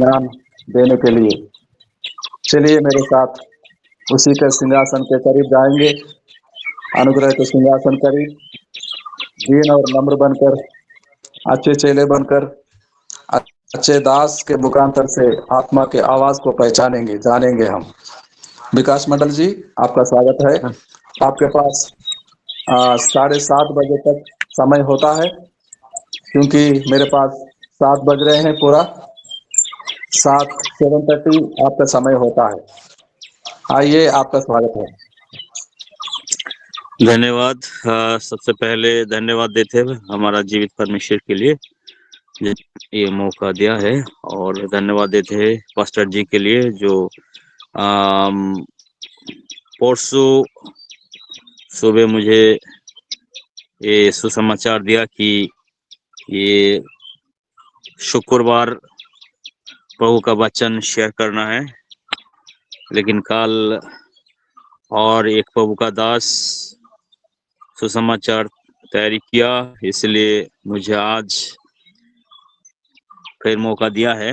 ज्ञान देने के लिए। चलिए मेरे साथ उसी के सिंहासन के करीब जाएंगे, अनुग्रह के सिंहासन करीब, दीन और नम्र बनकर, अच्छे चेले बनकर, अच्छे दास के मुखांतर से आत्मा के आवाज को पहचानेंगे, जानेंगे हम। विकास मंडल जी, आपका स्वागत है। आपके पास 7:30 बजे तक समय होता है, क्योंकि मेरे पास 7 बज रहे हैं पूरा। 7:30 आपका समय होता है। आइए, आपका स्वागत है। धन्यवाद। सबसे पहले धन्यवाद देते हैं हमारा जीवित परमेश्वर के लिए जो ये मौका दिया है, और धन्यवाद देते हैं पास्टर जी के लिए जो परसों सुबह मुझे ये सुसमाचार दिया कि ये शुक्रवार प्रभु का वचन शेयर करना है। लेकिन कल और एक प्रभु का दास सुसमाचार तैयारी किया, इसलिए मुझे आज फिर मौका दिया है।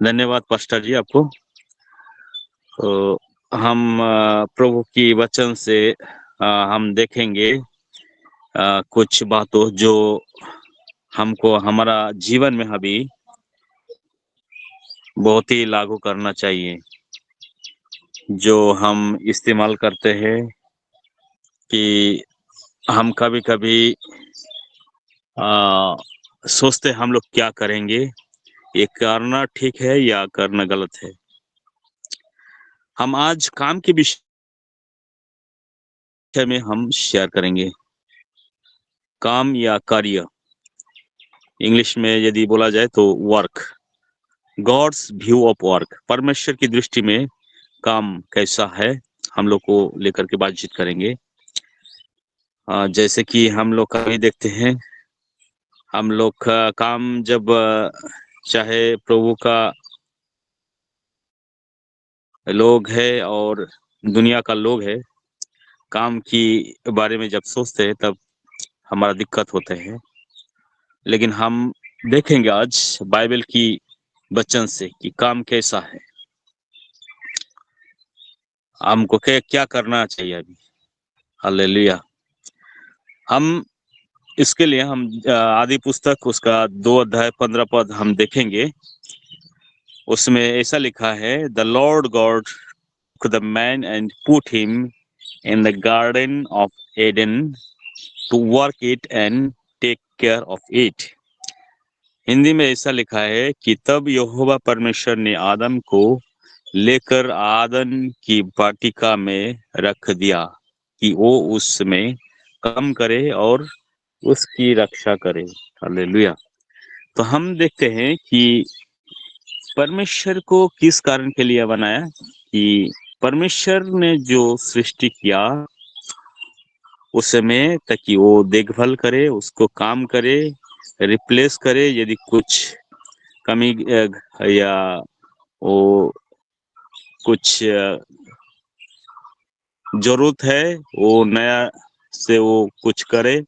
धन्यवाद पास्टर जी आपको। तो हम प्रभु की वचन से हम देखेंगे कुछ बातों जो हमको हमारा जीवन में अभी बहुत ही लागू करना चाहिए, जो हम इस्तेमाल करते हैं कि हम कभी कभी सोचते हम लोग क्या करेंगे, ये करना ठीक है या करना गलत है। हम आज काम के विषय में हम शेयर करेंगे, काम या कार्य। इंग्लिश में यदि बोला जाए तो work, God's view of work, परमेश्वर की दृष्टि में काम कैसा है, हम लोग को लेकर के बातचीत करेंगे। जैसे कि हम लोग कभी देखते हैं, हम लोग का काम जब चाहे प्रभु का लोग है और दुनिया का लोग है, काम की बारे में जब सोचते हैं तब हमारा दिक्कत होते हैं। लेकिन हम देखेंगे आज बाइबल की वचन से कि काम कैसा है, हमको क्या करना चाहिए अभी। हालेलुया। हम इसके लिए हम आदि पुस्तक उसका 2 अध्याय 15 पद हम देखेंगे। उसमें ऐसा लिखा है, the Lord God took the man and put him in the garden of Eden to work it and take care of it। Hindi में ऐसा लिखा है कि तब यहोवा परमेश्वर ने आदम को लेकर आदन की वाटिका में रख दिया कि वो उसमें काम करे और उसकी रक्षा करे। हालेलुया। तो हम देखते हैं कि परमेश्वर को किस कारण के लिए बनाया, कि परमेश्वर ने जो सृष्टि किया उसमें ताकि वो देखभाल करे, उसको काम करे, रिप्लेस करे, यदि कुछ कमी या वो कुछ जरूरत है वो नया से वो कुछ करे।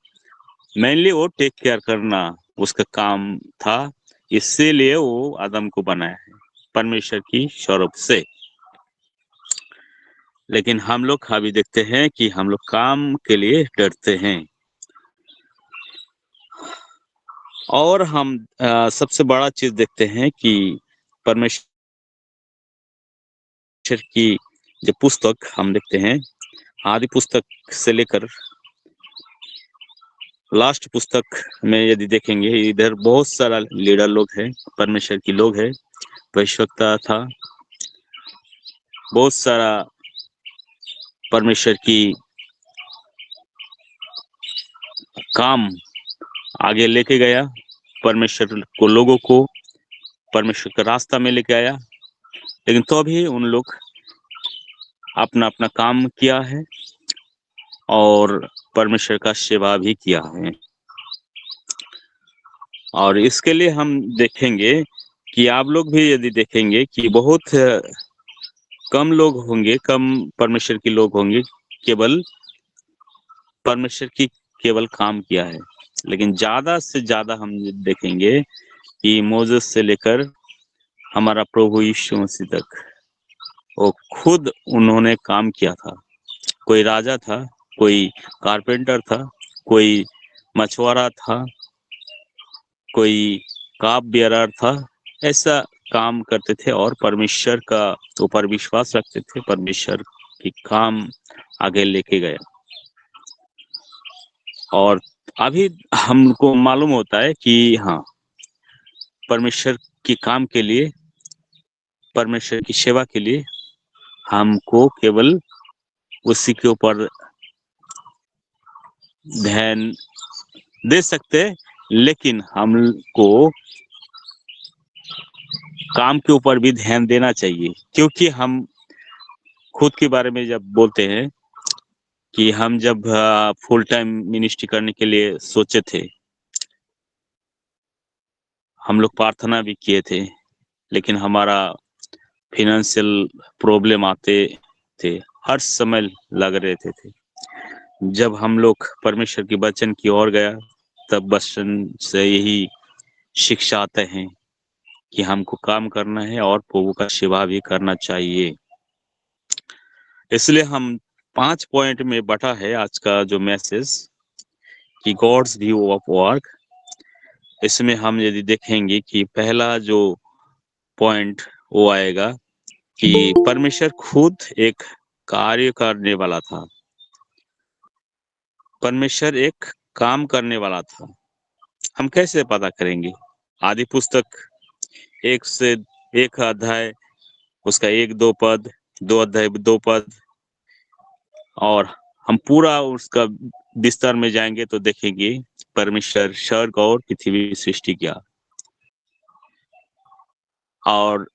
मेनली वो टेक केयर करना उसका काम था, इसीलिए वो आदम को बनाया है परमेश्वर की स्वरूप से। लेकिन हम लोग अभी देखते हैं कि हम लोग काम के लिए डरते हैं, और हम सबसे बड़ा चीज देखते हैं कि परमेश्वर की जो पुस्तक हम देखते हैं, आदि पुस्तक से लेकर लास्ट पुस्तक में यदि देखेंगे, इधर बहुत सारा लीडर लोग हैं, परमेश्वर की लोग हैं, भविष्यवक्ता था, बहुत सारा परमेश्वर की काम आगे लेके गया, परमेश्वर को लोगों को परमेश्वर का रास्ता में लेके आया। लेकिन तो भी उन लोग अपना अपना काम किया है और परमेश्वर का सेवा भी किया है। और इसके लिए हम देखेंगे कि आप लोग भी यदि देखेंगे कि बहुत कम लोग होंगे, कम परमेश्वर के लोग होंगे केवल परमेश्वर की केवल काम किया है। लेकिन ज्यादा से ज्यादा हम देखेंगे कि मोसेस से लेकर हमारा प्रभु यीशु मसीह तक वो खुद उन्होंने काम किया था। कोई राजा था, कोई कारपेंटर था, कोई मछुआरा था, कोई काप बेयरर था, ऐसा काम करते थे और परमेश्वर का ऊपर विश्वास रखते थे, परमेश्वर की काम आगे लेके गए। और अभी हमको मालूम होता है कि हाँ, परमेश्वर के काम के लिए, परमेश्वर की सेवा के लिए हमको केवल उसी के ऊपर ध्यान दे सकते हैं, लेकिन हमको काम के ऊपर भी ध्यान देना चाहिए। क्योंकि हम खुद के बारे में जब बोलते हैं कि हम जब फुल टाइम मिनिस्ट्री करने के लिए सोचे थे, हम लोग प्रार्थना भी किए थे, लेकिन हमारा फिनेंशियल प्रॉब्लम आते थे, हर समय लग रहे थे। जब हम लोग परमेश्वर के वचन की ओर गया, तब वचन से यही शिक्षा आते हैं कि हमको काम करना है और प्रभु का सेवा भी करना चाहिए। इसलिए हम 5 पॉइंट में बटा है आज का जो मैसेज कि गॉड्स व्यू ऑफ वर्क। इसमें हम यदि देखेंगे कि पहला जो पॉइंट वो आएगा कि परमेश्वर खुद एक कार्य करने वाला था, परमेश्वर एक काम करने वाला था। हम कैसे पता करेंगे? आदि पुस्तक 1 से 1 अध्याय, उसका 1-2 पद, 2 अध्याय 2 पद, और हम पूरा उसका विस्तार में जाएंगे तो देखेंगे परमेश्वर स्वर्ग और पृथ्वी सृष्टि किया और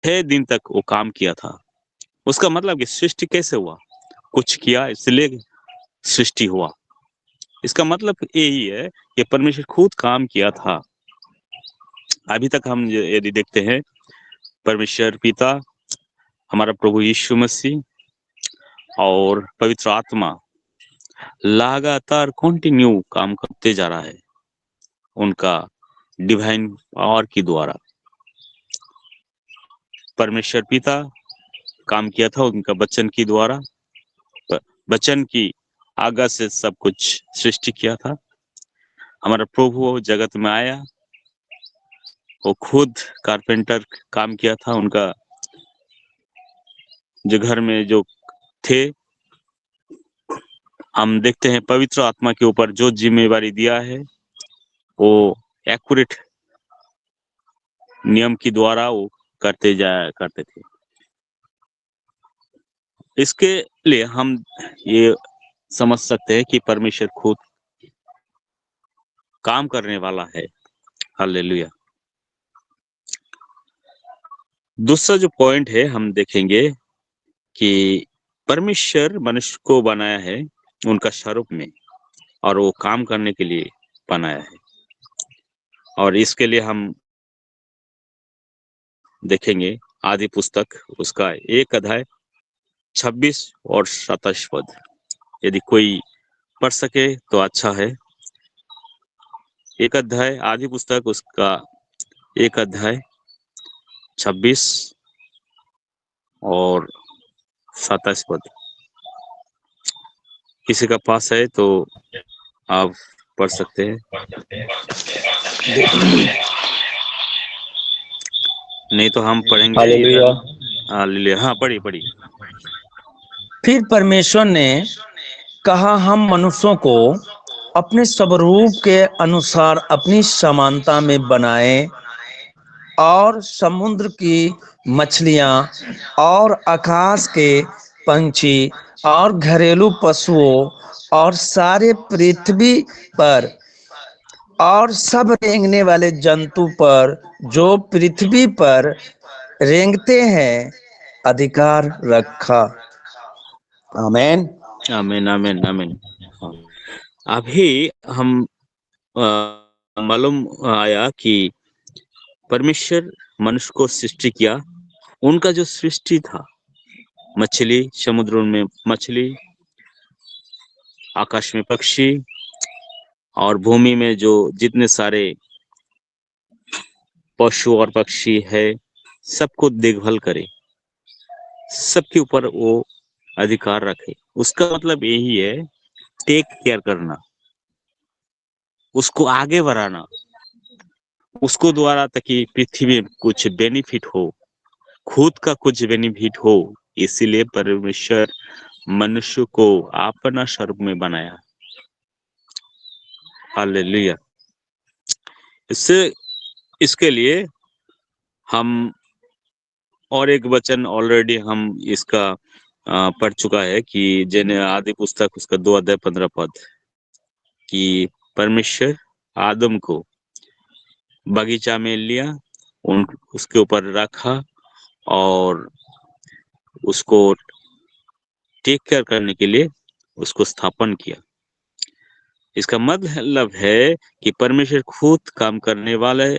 6 दिन तक वो काम किया था। उसका मतलब कि सृष्टि कैसे हुआ? कुछ किया इसलिए सृष्टि हुआ। इसका मतलब यही है कि परमेश्वर खुद काम किया था। अभी तक हम यदि देखते हैं, परमेश्वर पिता, हमारा प्रभु यीशु मसीह और पवित्र आत्मा लगातार कंटिन्यू काम करते जा रहा है उनका डिवाइन पावर के द्वारा। परमेश्वर पिता काम किया था उनका वचन के द्वारा, वचन की आज्ञा से सब कुछ सृष्टि किया था। हमारा प्रभु जगत में आया, वो खुद कारपेंटर काम किया था, उनका जो घर में जो थे। हम देखते हैं पवित्र आत्मा के ऊपर जो जिम्मेवारी दिया है वो एक्यूरेट नियम के द्वारा वो करते थे। इसके लिए हम ये समझ सकते हैं कि परमेश्वर खुद काम करने वाला है। हालेलुया। दूसरा जो पॉइंट है हम देखेंगे कि परमेश्वर मनुष्य को बनाया है उनका स्वरूप में और वो काम करने के लिए बनाया है। और इसके लिए हम देखेंगे आदि पुस्तक उसका 1 अध्याय 26 और 27 पद। यदि कोई पढ़ सके तो अच्छा है। 1 अध्याय आदि पुस्तक उसका 1 अध्याय 26 और 27 पद। किसी का पास है तो आप पढ़ सकते हैं, नहीं तो हम पढ़ेंगे हालेलुया। इधर। हालेलुया। हाँ, पढ़िए। फिर परमेश्वर ने कहा, हम मनुष्यों को अपने स्वरूप के अनुसार अपनी समानता में बनाएं और समुद्र की मछलियां और आकाश के पंछी और घरेलू पशुओं और सारे पृथ्वी पर और सब रेंगने वाले जंतु पर जो पृथ्वी पर रेंगते हैं अधिकार रखा। आमीन। आमीन, आमीन, आमीन। हाँ। अभी हम मालूम आया कि परमेश्वर मनुष्य को सृष्टि किया। उनका जो सृष्टि था, मछली, समुद्र में मछली, आकाश में पक्षी और भूमि में जो जितने सारे पशु और पक्षी है, सबको देखभाल करे, सबके ऊपर वो अधिकार रखे। उसका मतलब यही है, टेक केयर करना, उसको आगे बढ़ाना, उसको द्वारा ताकि पृथ्वी में कुछ बेनिफिट हो, खुद का कुछ बेनिफिट हो। इसीलिए परमेश्वर मनुष्य को अपना स्वरूप में बनाया। हालेलुया। इसके लिए हम और एक वचन ऑलरेडी हम इसका पढ़ चुका है कि जैसे आदि पुस्तक उसका 2 अध्याय 15 पद कि परमेश्वर आदम को बगीचा में लिया, उसके ऊपर रखा और उसको टेक केयर करने के लिए उसको स्थापन किया। इसका मतलब है कि परमेश्वर खुद काम करने वाला है,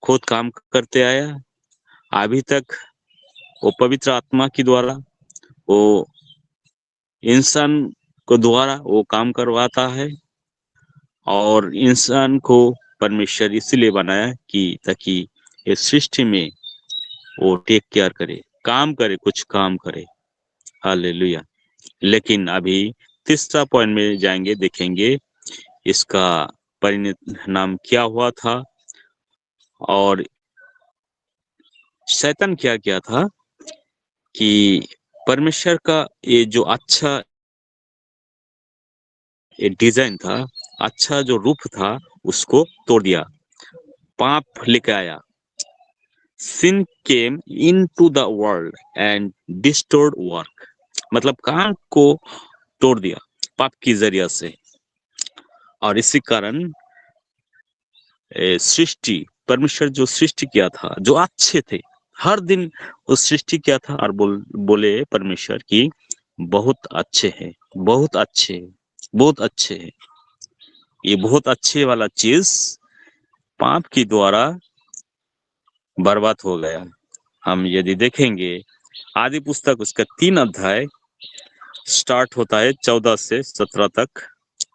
खुद काम करते आया अभी तक। वो पवित्र आत्मा के द्वारा, वो इंसान को द्वारा वो काम करवाता है। और इंसान को परमेश्वर इसलिए बनाया कि ताकि इस सृष्टि में वो टेक केयर करे, काम करे, कुछ काम करे। हालेलुया। लेकिन अभी तीसरा पॉइंट में जाएंगे, देखेंगे इसका परिणाम क्या हुआ था और शैतान क्या किया था कि परमेश्वर का ये जो अच्छा ये डिजाइन था, अच्छा जो रूप था, उसको तोड़ दिया, पाप लेके आया। Sin came into the world and destroyed work, मतलब काम को तोड़ दिया पाप की जरिया से। और इसी कारण सृष्टि, परमेश्वर जो सृष्टि किया था, जो अच्छे थे, हर दिन उस सृष्टि किया था और बोले परमेश्वर की बहुत अच्छे हैं, बहुत अच्छे हैं, बहुत अच्छे हैं। ये बहुत अच्छे वाला चीज पाप की द्वारा बर्बाद हो गया। हम यदि देखेंगे आदि पुस्तक उसका 3 अध्याय स्टार्ट होता है 14 से 17 तक,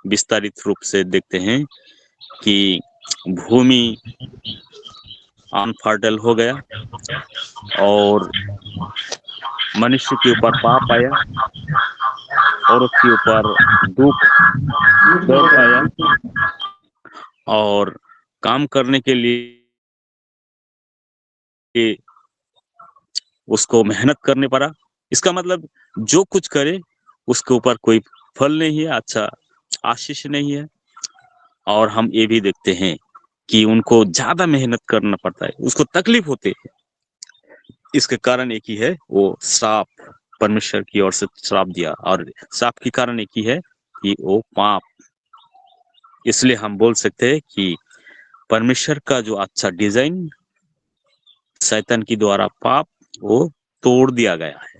विस्तारित रूप से देखते हैं कि भूमि अनफर्टाइल हो गया और मनुष्य के ऊपर पाप आया और उसके ऊपर दुख दर्द आया और काम करने के लिए उसको मेहनत करने पड़ा। इसका मतलब जो कुछ करे उसके ऊपर कोई फल नहीं है, अच्छा आशीष नहीं है। और हम ये भी देखते हैं कि उनको ज्यादा मेहनत करना पड़ता है, उसको तकलीफ होती है। इसके कारण एक ही है, वो श्राप, परमेश्वर की ओर से श्राप दिया, और श्राप के कारण एक ही है कि वो पाप। इसलिए हम बोल सकते हैं कि परमेश्वर का जो अच्छा डिजाइन शैतान की द्वारा पाप वो तोड़ दिया गया है,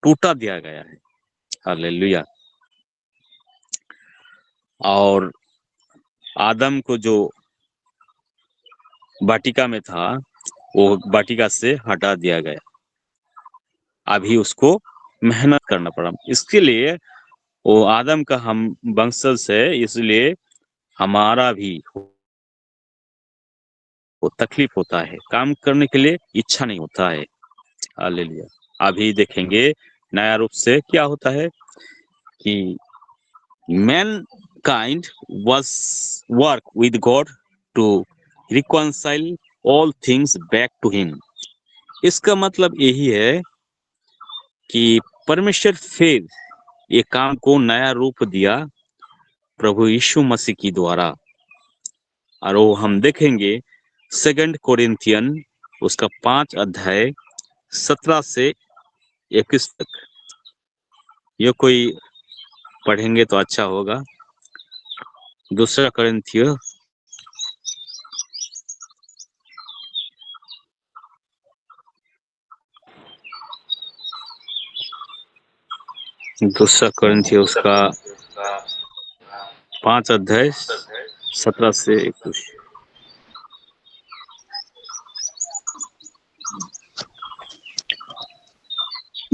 टूटा दिया गया है। हालेलुया। और आदम को जो वाटिका में था वो वाटिका से हटा दिया गया, अभी उसको मेहनत करना पड़ा। इसके लिए वो आदम का हम वंशज है, इसलिए हमारा भी वो तकलीफ होता है, काम करने के लिए इच्छा नहीं होता है। हालेलुया। अभी देखेंगे नया रूप से क्या होता है कि mankind was work with God to reconcile all things back to him। इसका मतलब यही है कि परमेश्वर फिर ये काम को नया रूप दिया प्रभु यीशु मसीह की द्वारा। और वो हम देखेंगे 2 कोरिन्थियन उसका 5 अध्याय 17 से 21 तक। ये कोई पढ़ेंगे तो अच्छा होगा। 2 कोरिन्थिय 2 कोरिन्थिय उसका 5 अध्याय 17 से 21।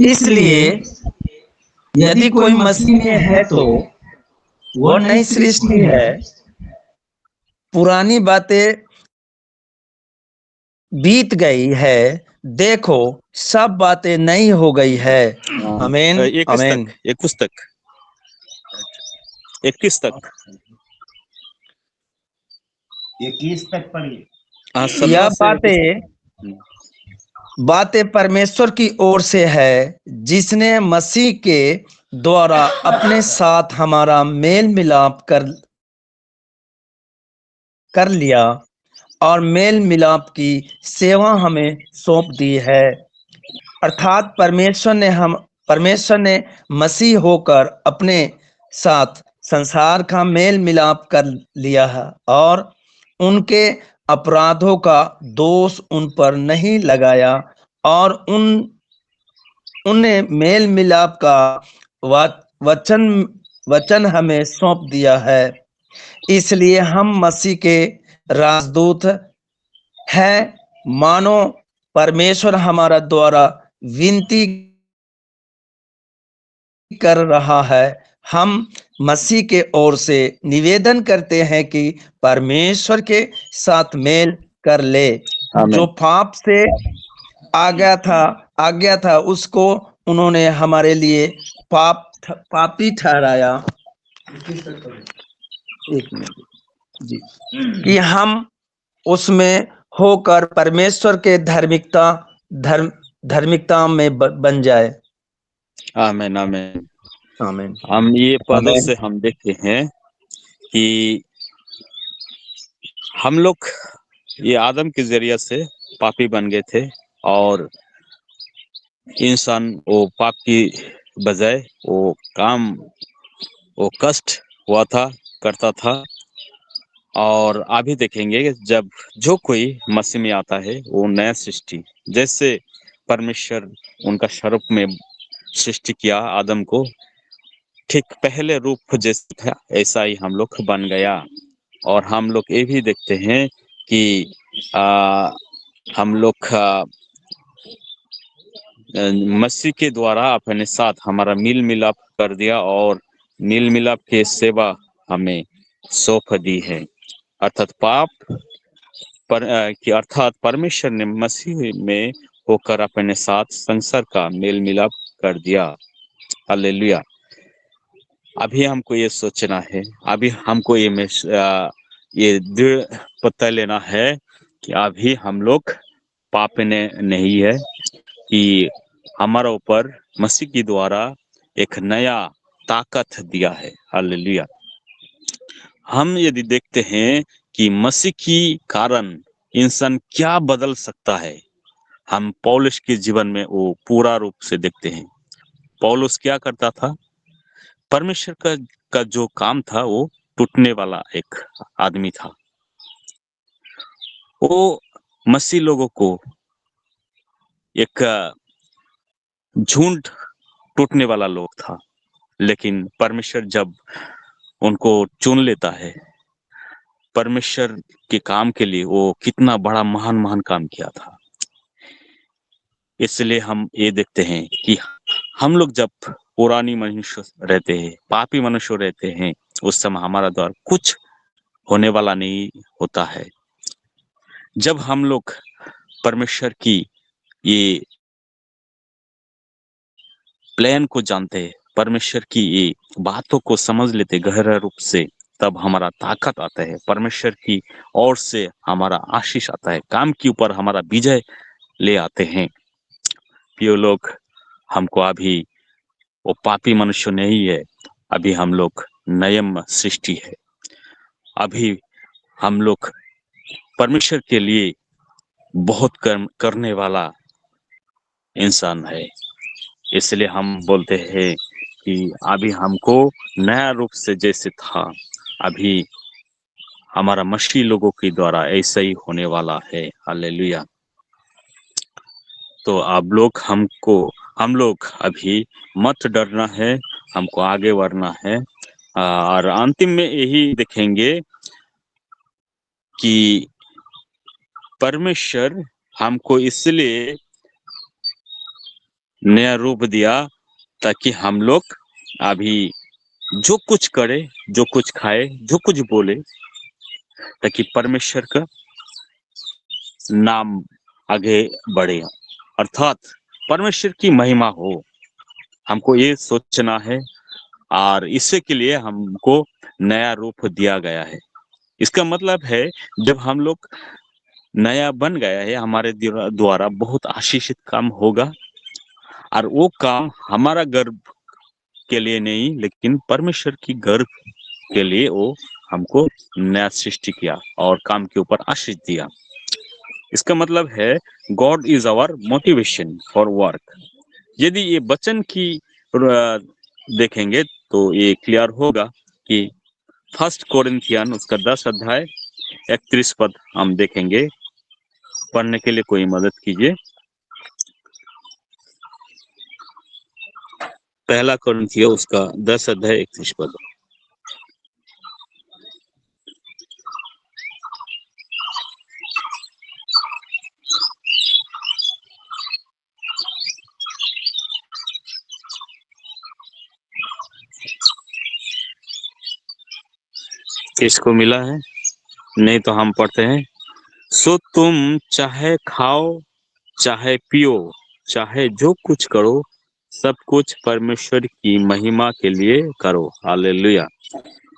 इसलिए यदि कोई मसीह में है तो वह नई सृष्टि है, पुरानी बातें बीत गई है, देखो सब बातें नई हो गई है। आमीन एक आमीन। पुस्तक 21 तक 21 तक पढ़िए। हाँ, यह 17 से 21 तक। बातें परमेश्वर की ओर से है, जिसने मसीह के द्वारा अपने साथ हमारा मेल मिलाप कर लिया और मेल मिलाप की सेवा हमें सौंप दी है। अर्थात परमेश्वर ने मसीह होकर अपने साथ संसार का मेल मिलाप कर लिया है और उनके अपराधों का दोष उन पर नहीं लगाया और उन्हें मेल मिलाप का वचन हमें सौंप दिया है। इसलिए हम मसीह के राजदूत हैं, मानो परमेश्वर हमारा द्वारा विनती कर रहा है। हम मसीह के ओर से निवेदन करते हैं कि परमेश्वर के साथ मेल कर ले। आमीन। जो पाप से आ गया था उसको उन्होंने हमारे लिए पापी ठहराया। एक मिनट जी। कि हम उसमें होकर परमेश्वर के धार्मिकता में बन जाए। आमीन आमीन। आमीन हम ये पदों आमीन। से हम देखते हैं कि हम लोग ये आदम के जरिए से पापी बन गए थे और इंसान वो पाप की बजाय वो कष्ट हुआ था, करता था। और अभी देखेंगे जब जो कोई मसीह में आता है वो नया सृष्टि, जैसे परमेश्वर उनका स्वरूप में सृष्टि किया आदम को, ठीक पहले रूप जैसा था ऐसा ही हम लोग बन गया। और हम लोग ये भी देखते हैं कि हम लोग मसीह के द्वारा अपने साथ हमारा मिल मिलाप कर दिया और मिल मिलाप के सेवा हमें सौंप दी है। अर्थात अर्थात परमेश्वर ने मसीह में होकर अपने साथ संसार का मेल मिलाप कर दिया। हालेलुया। अभी हमको ये सोचना है, अभी हमको ये दृढ़ पता लेना है कि अभी हम लोग पाप में नहीं है, कि हमारा ऊपर मसीह के द्वारा एक नया ताकत दिया है। हालेलुया। हम यदि देखते हैं कि मसीह की कारण इंसान क्या बदल सकता है, हम पौलुस के जीवन में वो पूरा रूप से देखते हैं। पौलुस क्या करता था? परमेश्वर का जो काम था वो टूटने वाला एक आदमी था। वो मसीह लोगों को एक झुंड टूटने वाला लोग था, लेकिन परमेश्वर जब उनको चुन लेता है, परमेश्वर के काम के लिए वो कितना बड़ा महान महान काम किया था। इसलिए हम ये देखते हैं कि हम लोग जब पुरानी मनुष्य रहते हैं, पापी मनुष्य रहते हैं, उस समय हमारा द्वारा कुछ होने वाला नहीं होता है। जब हम लोग परमेश्वर की ये प्लान को जानते हैं, परमेश्वर की ये बातों को समझ लेते गहरा रूप से, तब हमारा ताकत आता है, परमेश्वर की ओर से हमारा आशीष आता है, काम के ऊपर हमारा विजय ले आते हैं। ये लोग हमको अभी वो पापी मनुष्य नहीं है, अभी हम लोग नयम सृष्टि है। अभी हम लोग परमेश्वर के लिए बहुत करने वाला इंसान है। इसलिए हम बोलते हैं कि अभी हमको नया रूप से जैसे था, अभी हमारा मसीह लोगों के द्वारा ऐसा ही होने वाला है। हालेलुया। तो हम लोग अभी मत डरना है, हमको आगे बढ़ना है। और अंतिम में यही देखेंगे कि परमेश्वर हमको इसलिए नया रूप दिया ताकि हम लोग अभी जो कुछ करे, जो कुछ खाए, जो कुछ बोले, ताकि परमेश्वर का नाम आगे बढ़े, अर्थात परमेश्वर की महिमा हो, हमको ये सोचना है। और इससे के लिए हमको नया रूप दिया गया है। इसका मतलब है जब हम लोग नया बन गया है, हमारे द्वारा बहुत आशीषित काम होगा, और वो काम हमारा गर्व के लिए नहीं, लेकिन परमेश्वर की गर्व के लिए वो हमको नया सृष्टि किया और काम के ऊपर आशीष दिया। इसका मतलब है God is our motivation for work. यदि ये वचन की देखेंगे तो ये क्लियर होगा कि 1 कोरिन्थियन उसका 10 अध्याय 31 पद हम देखेंगे। पढ़ने के लिए कोई मदद कीजिए। 1 कोरिन्थियन उसका 10 अध्याय 31 पद। किसको मिला है? नहीं तो हम पढ़ते हैं। सो तुम चाहे खाओ चाहे पियो चाहे जो कुछ करो, सब कुछ परमेश्वर की महिमा के लिए करो। हालेलुया।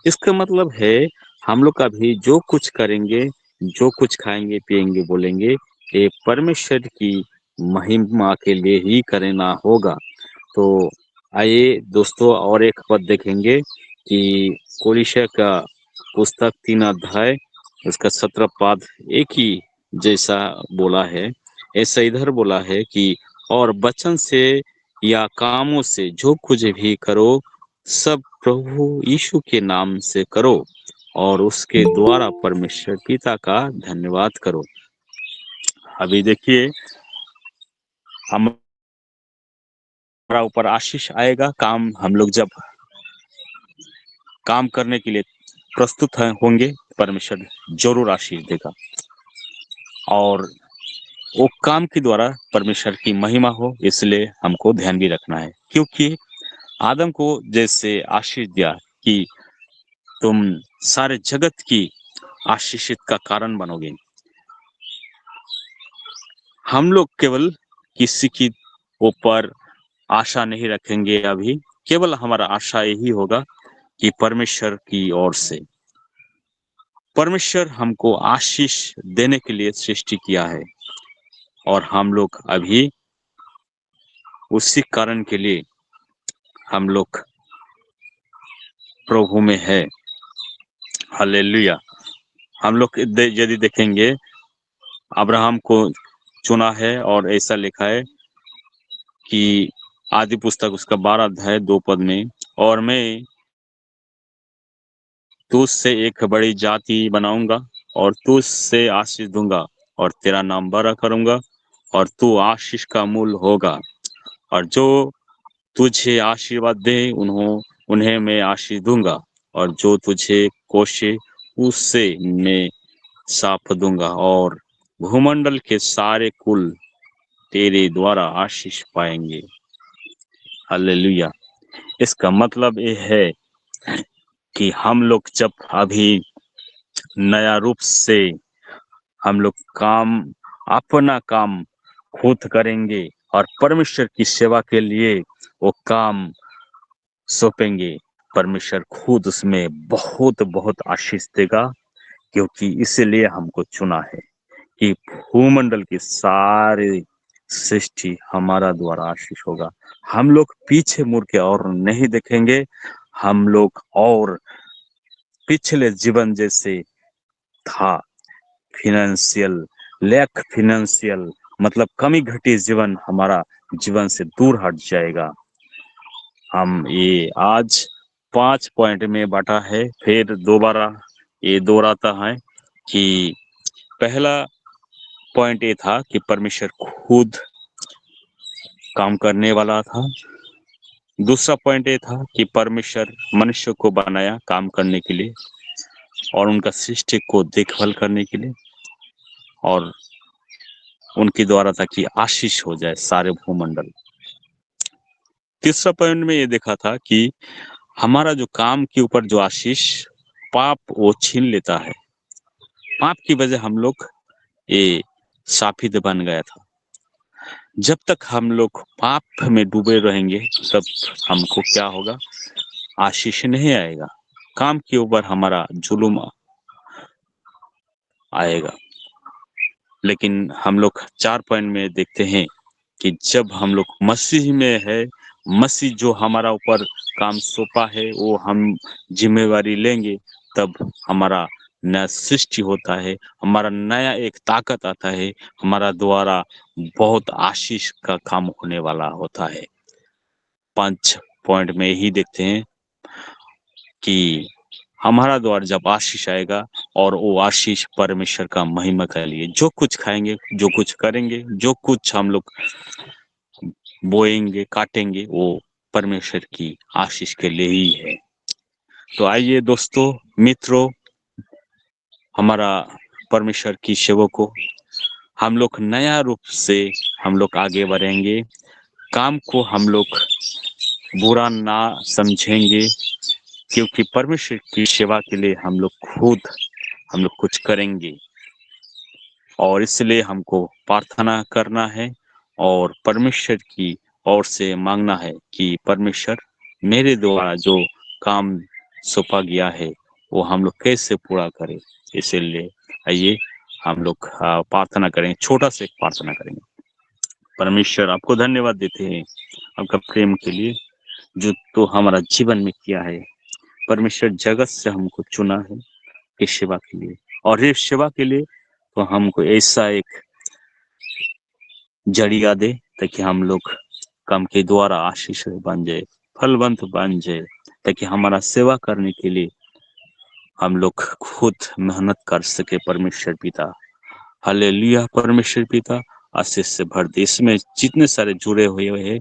इसका मतलब है हम लोग अभी जो कुछ करेंगे, जो कुछ खाएंगे पिएंगे बोलेंगे, ये परमेश्वर की महिमा के लिए ही करना होगा। तो आइए दोस्तों और एक पद देखेंगे कि कोलीसिया का पुस्तक 3 अध्याय उसका 17 पद एक ही जैसा बोला है, ऐसा इधर बोला है कि और वचन से या कामों से जो कुछ भी करो, सब प्रभु यीशु के नाम से करो और उसके द्वारा परमेश्वर पिता का धन्यवाद करो। अभी देखिए हमारा ऊपर आशीष आएगा। काम हम लोग जब काम करने के लिए प्रस्तुत होंगे, परमेश्वर जरूर आशीष देगा और वो काम के द्वारा परमेश्वर की महिमा हो, इसलिए हमको ध्यान भी रखना है। क्योंकि आदम को जैसे आशीष दिया कि तुम सारे जगत की आशीषित का कारण बनोगे, हम लोग केवल किसी की ऊपर आशा नहीं रखेंगे। अभी केवल हमारा आशा यही होगा कि परमेश्वर की ओर से परमेश्वर हमको आशीष देने के लिए सृष्टि किया है और हम लोग अभी उसी कारण के लिए हम लोग प्रभु में है। हालेलुया। हम लोग यदि देखेंगे अब्राहम को चुना है और ऐसा लिखा है कि आदि पुस्तक उसका 12 अध्याय 2 पद में, और मैं तुझसे एक बड़ी जाति बनाऊंगा और तुझसे आशीष दूंगा और तेरा नाम बड़ा करूंगा और तू आशीष का मूल होगा, और जो तुझे आशीर्वाद दे उन्हें मैं आशीष दूंगा, और जो तुझे कोसे उससे मैं साफ दूंगा, और भूमंडल के सारे कुल तेरे द्वारा आशीष पाएंगे। हालेलुया। इसका मतलब ये है कि हम लोग जब अभी नया रूप से हम लोग अपना काम खुद करेंगे और परमेश्वर की सेवा के लिए वो काम सौंपेंगे, परमेश्वर खुद उसमें बहुत बहुत आशीष देगा। क्योंकि इसलिए हमको चुना है कि भूमंडल की सारी सृष्टि हमारा द्वारा आशीष होगा। हम लोग पीछे मुड़ के और नहीं देखेंगे। हम लोग और पिछले जीवन जैसे था, फाइनेंशियल मतलब कमी घटी जीवन हमारा जीवन से दूर हट जाएगा। हम ये आज 5 पॉइंट में बांटा है, फिर दोबारा ये दोहराता है कि पहला पॉइंट ये था कि परमेश्वर खुद काम करने वाला था। दूसरा पॉइंट ये था कि परमेश्वर मनुष्य को बनाया काम करने के लिए और उनका सृष्टि को देखभाल करने के लिए, और उनके द्वारा ताकि आशीष हो जाए सारे भूमंडल। तीसरा पॉइंट में ये देखा था कि हमारा जो काम के ऊपर जो आशीष पाप वो छीन लेता है। पाप की वजह हम लोग ये शापित बन गया था। जब तक हम लोग पाप में डूबे रहेंगे तब हमको क्या होगा, आशीष नहीं आएगा, काम के ऊपर हमारा जुल्म आएगा। लेकिन हम लोग 4 पॉइंट में देखते हैं कि जब हम लोग मसीह में है, मसीह जो हमारा ऊपर काम सौंपा है वो हम जिम्मेवारी लेंगे, तब हमारा नया सृष्टि होता है, हमारा नया एक ताकत आता है, हमारा द्वारा बहुत आशीष का काम होने वाला होता है। 5 पॉइंट में यही देखते हैं कि हमारा द्वारा जब आशीष आएगा और वो आशीष परमेश्वर का महिमा के लिए, जो कुछ खाएंगे, जो कुछ करेंगे, जो कुछ हम लोग बोएंगे काटेंगे, वो परमेश्वर की आशीष के लिए ही है। तो आइए दोस्तों, मित्रों, हमारा परमेश्वर की सेवकों, हम लोग नया रूप से हम लोग आगे बढ़ेंगे। काम को हम लोग बुरा ना समझेंगे, क्योंकि परमेश्वर की सेवा के लिए हम लोग कुछ करेंगे, और इसलिए हमको प्रार्थना करना है और परमेश्वर की ओर से मांगना है कि परमेश्वर मेरे द्वारा जो काम सौंपा गया है वो हम लोग कैसे पूरा करें। इसीलिए आइए हम लोग प्रार्थना करें, छोटा से प्रार्थना करेंगे। परमेश्वर, आपको धन्यवाद देते हैं आपका प्रेम के लिए जो तो हमारा जीवन में किया है। परमेश्वर जगत से हमको चुना है इस सेवा के लिए, और इस सेवा के लिए तो हमको ऐसा एक जरिया दे ताकि हम लोग काम के द्वारा आशीष बन जाए, फलवंत बन जाए, ताकि हमारा सेवा करने के लिए हम लोग खुद मेहनत कर सके। परमेश्वर पिता, हालेलुया। परमेश्वर पिता, आशीष से भर दे, इसमें जितने सारे जुड़े हुए हैं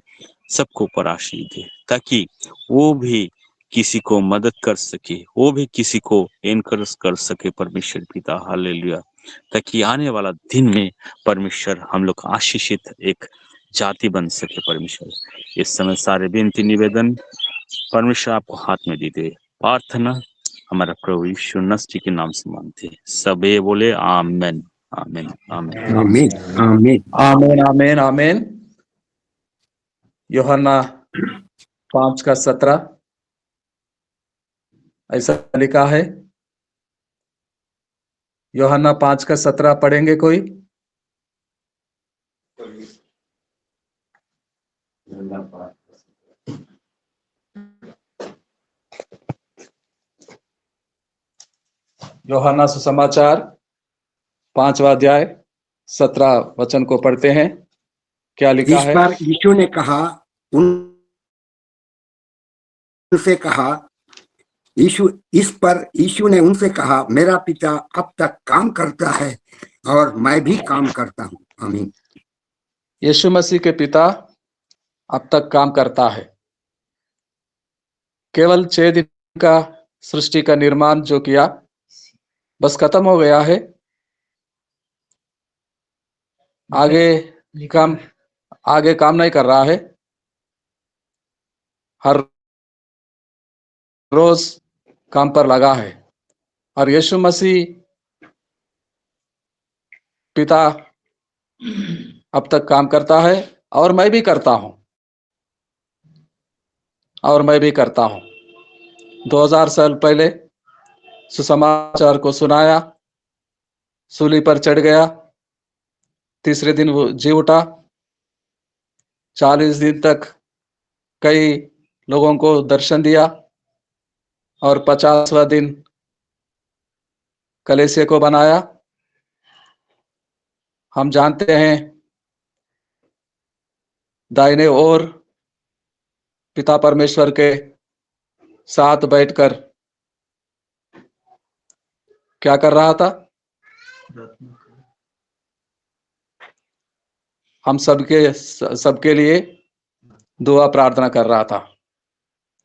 सबको ऊपर आशीष दे, ताकि वो भी किसी को मदद कर सके, वो भी किसी को एनकरेज कर सके। परमेश्वर पिता, हालेलुया, ताकि आने वाला दिन में परमेश्वर हम लोग आशीषित एक जाति बन सके। परमेश्वर, इस समय सारे विनती निवेदन परमेश्वर आपको हाथ में दे दे। प्रार्थना हमारा प्रभु यीशु मसीह के नाम से मांगते हैं, सबे बोले आमेन, आमेन, आमेन। आमीन, आमीन। आमीन, आमीन, आमीन। यूहन्ना 5:17 ऐसा लिखा है। यूहन्ना 5:17 पढ़ेंगे कोई? यूहन्ना सुसमाचार 5वां अध्याय 17 वचन को पढ़ते हैं। क्या लिखा इस है? पर यीशु ने कहा, उनसे कहा, यीशु ने उनसे कहा, मेरा पिता अब तक काम करता है और मैं भी काम करता हूँ। आमीन। यीशु मसीह के पिता अब तक काम करता है। केवल 6 दिन का सृष्टि का निर्माण जो किया बस खत्म हो गया है। आगे काम नहीं कर रहा है। हर रोज काम पर लगा है। और यीशु मसीह पिता अब तक काम करता है और मैं भी करता हूं, 2000 साल पहले सुसमाचार को सुनाया, सूली पर चढ़ गया, तीसरे दिन वो जी उठा, 40 दिन तक कई लोगों को दर्शन दिया और 50वां दिन कलीसिया को बनाया। हम जानते हैं दाहिने ओर पिता परमेश्वर के साथ बैठकर क्या कर रहा था? हम सबके लिए दुआ प्रार्थना कर रहा था,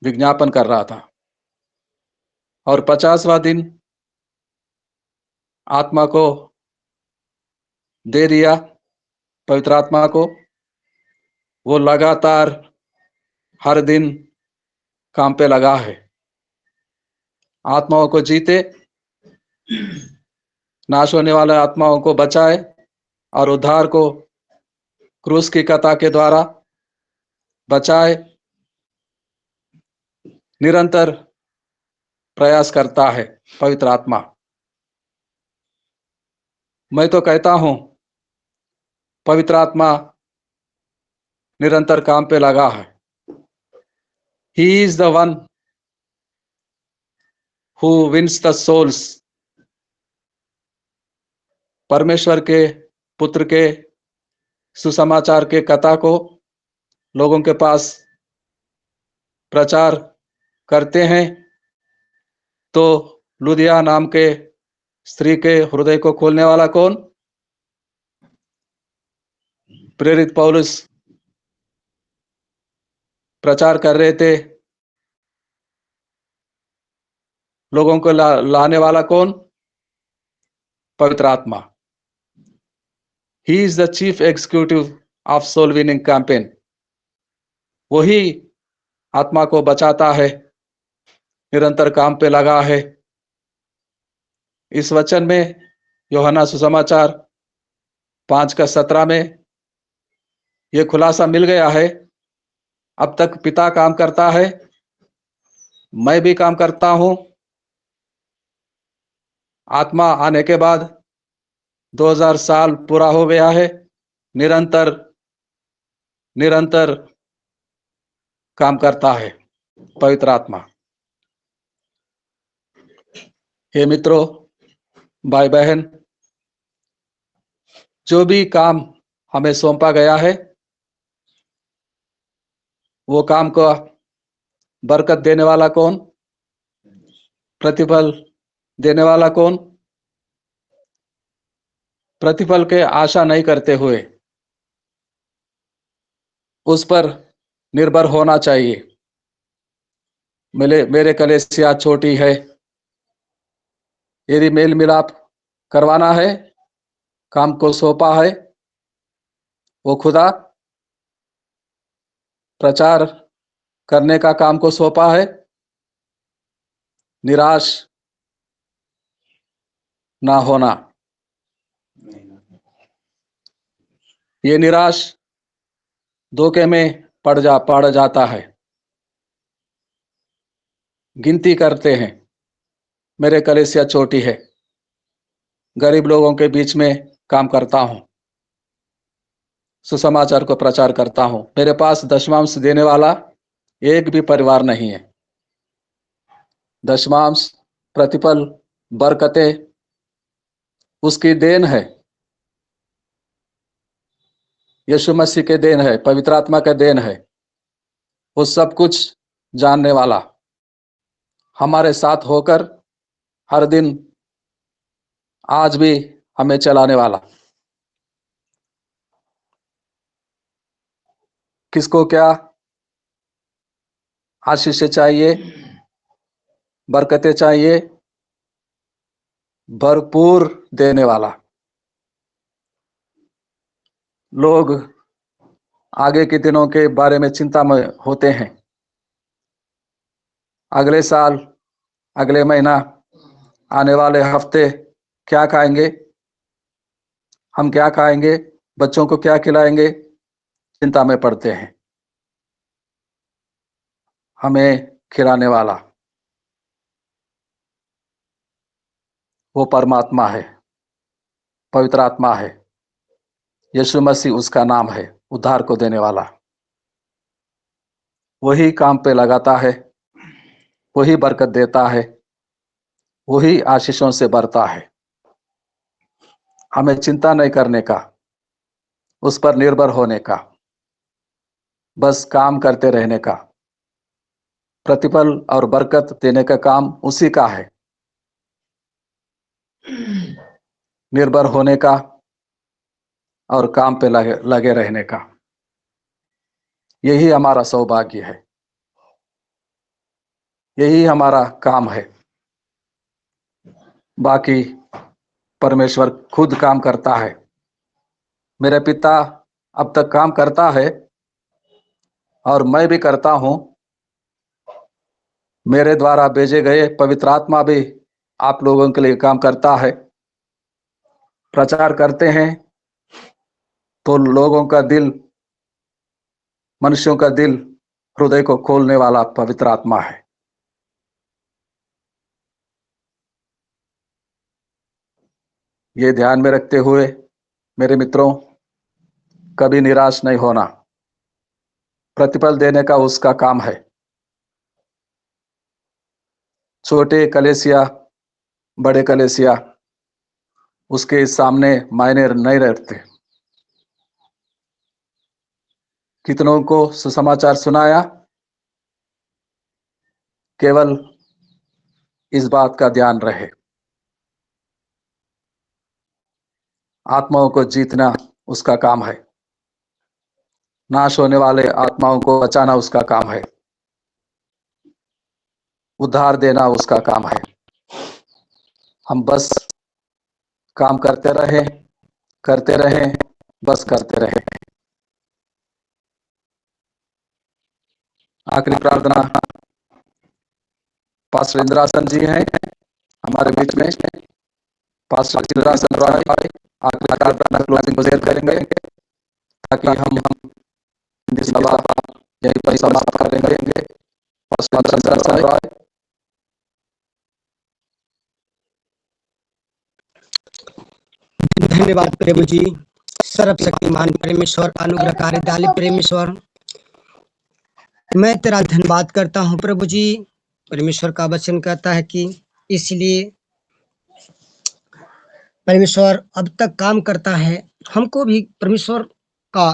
विज्ञापन कर रहा था। और 50वां दिन आत्मा को दे दिया, पवित्र आत्मा को। वो लगातार हर दिन काम पे लगा है, आत्माओं को जीते, नाश होने वाले आत्माओं को बचाए और उद्धार को क्रूस की कथा के द्वारा बचाए निरंतर प्रयास करता है पवित्र आत्मा। मैं तो कहता हूं पवित्र आत्मा निरंतर काम पे लगा है। He is the one who wins the souls. परमेश्वर के पुत्र के सुसमाचार के कथा को लोगों के पास प्रचार करते हैं तो लुदिया नाम के स्त्री के हृदय को खोलने वाला कौन? प्रेरित पौलुस प्रचार कर रहे थे। लोगों को लाने वाला कौन? पवित्र आत्मा। He is the chief executive of soul winning campaign. वही आत्मा को बचाता है, निरंतर काम पे लगा है। इस वचन में यूहन्ना सुसमाचार 5:17 में यह खुलासा मिल गया है। अब तक पिता काम करता है, मैं भी काम करता हूं। आत्मा आने के बाद 2000 साल पूरा हो गया है। निरंतर काम करता है पवित्र आत्मा। हे मित्रों, भाई बहन, जो भी काम हमें सौंपा गया है वो काम को बरकत देने वाला कौन? प्रतिफल देने वाला कौन? प्रतिफल के आशा नहीं करते हुए उस पर निर्भर होना चाहिए। मेरे कलीसिया छोटी है, यदि मेल मिलाप करवाना है, काम को सौंपा है, वो खुदा प्रचार करने का काम को सौंपा है। निराश ना होना। ये निराश धोखे में पड़ जाता है। गिनती करते हैं, मेरे कलीसिया छोटी है, गरीब लोगों के बीच में काम करता हूं, सुसमाचार को प्रचार करता हूं, मेरे पास दशमांश देने वाला एक भी परिवार नहीं है। दशमांश, प्रतिफल, बरकतें उसकी देन है, यीशु मसीह के देन है, पवित्र आत्मा का देन है। वो सब कुछ जानने वाला, हमारे साथ होकर हर दिन आज भी हमें चलाने वाला। किसको क्या आशीष चाहिए, बरकतें चाहिए, भरपूर देने वाला। लोग आगे के दिनों के बारे में चिंता में होते हैं। अगले साल, अगले महीना, आने वाले हफ्ते क्या खाएंगे, हम क्या खाएंगे, बच्चों को क्या खिलाएंगे, चिंता में पड़ते हैं। हमें खिलाने वाला वो परमात्मा है, पवित्र आत्मा है, यीशु मसीह उसका नाम है, उद्धार को देने वाला। वही काम पे लगाता है, वही बरकत देता है, वही आशीषों से भरता है। हमें चिंता नहीं करने का, उस पर निर्भर होने का, बस काम करते रहने का। प्रतिफल और बरकत देने का काम उसी का है। निर्भर होने का और काम पे लगे रहने का, यही हमारा सौभाग्य है, यही हमारा काम है। बाकी परमेश्वर खुद काम करता है। मेरे पिता अब तक काम करता है और मैं भी करता हूं। मेरे द्वारा भेजे गए पवित्र आत्मा भी आप लोगों के लिए काम करता है। प्रचार करते हैं, तो लोगों का दिल, मनुष्यों का दिल, हृदय को खोलने वाला पवित्र आत्मा है। ये ध्यान में रखते हुए मेरे मित्रों, कभी निराश नहीं होना। प्रतिफल देने का उसका काम है। छोटे कलेसिया, बड़े कलेसिया, उसके सामने मायने नहीं रखते। कितनों को सुसमाचार सुनाया, केवल इस बात का ध्यान रहे, आत्माओं को जीतना उसका काम है, नाश होने वाले आत्माओं को बचाना उसका काम है, उद्धार देना उसका काम है। हम बस काम करते रहे, बस करते रहे। आखिरी प्रार्थना पास्टर इंद्रासन जी हैं हमारे बीच में। पास्टर इंद्रासन रॉय आखिरी प्रार्थना क्लोजिंग को शेयर करेंगे ताकि हम हिंदी सभा यहीं पर समाप्त करेंगे। पास्टर इंद्रासन रॉय। धन्यवाद प्रभु जी, सर्वशक्तिमान परमेश्वर, अनुग्रहकारी दयालु परमेश्वर, मैं तेरा धन्यवाद करता हूँ प्रभु जी। परमेश्वर का वचन कहता है कि इसलिए परमेश्वर अब तक काम करता है, हमको भी परमेश्वर का